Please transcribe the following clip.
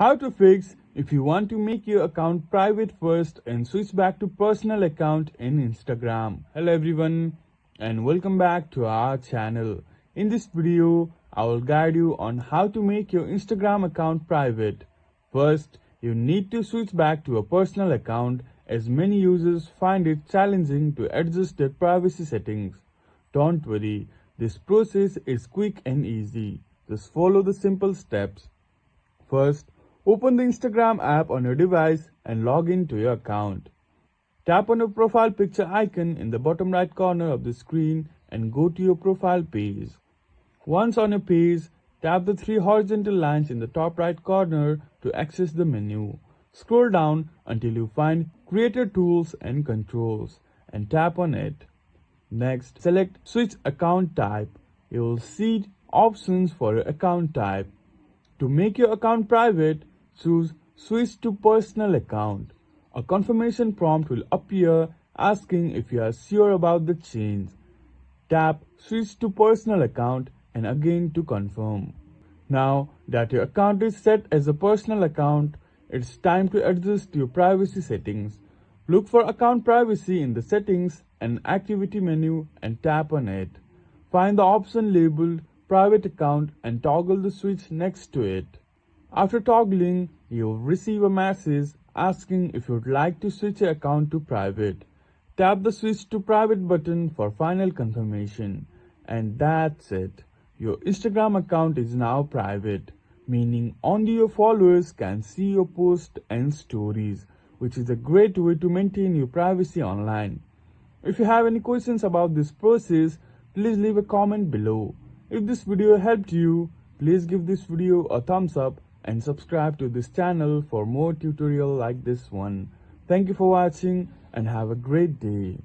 How to fix if you want to make your account private first and switch back to personal account in Instagram. Hello everyone and welcome back to our channel. In this video, I will guide you on how to make your Instagram account private. First, you need to switch back to a personal account as many users find it challenging to adjust their privacy settings. Don't worry, this process is quick and easy. Just follow the simple steps. First, open the Instagram app on your device and log in to your account. Tap on your profile picture icon in the bottom right corner of the screen and go to your profile page. Once on your page, tap the three horizontal lines in the top right corner to access the menu. Scroll down until you find Creator Tools and Controls and tap on it. Next, select Switch Account Type. You will see options for your account type. To make your account private, choose Switch to Personal Account. A confirmation prompt will appear asking if you are sure about the change. Tap Switch to Personal Account and again to confirm. Now that your account is set as a personal account, it's time to adjust your privacy settings. Look for Account Privacy in the Settings and Activity menu and tap on it. Find the option labeled Private Account and toggle the switch next to it. After toggling, you'll receive a message asking if you'd like to switch your account to private. Tap the Switch to Private button for final confirmation. And that's it. Your Instagram account is now private, meaning only your followers can see your posts and stories, which is a great way to maintain your privacy online. If you have any questions about this process, please leave a comment below. If this video helped you, please give this video a thumbs up and subscribe to this channel for more tutorials like this one. Thank you for watching and have a great day.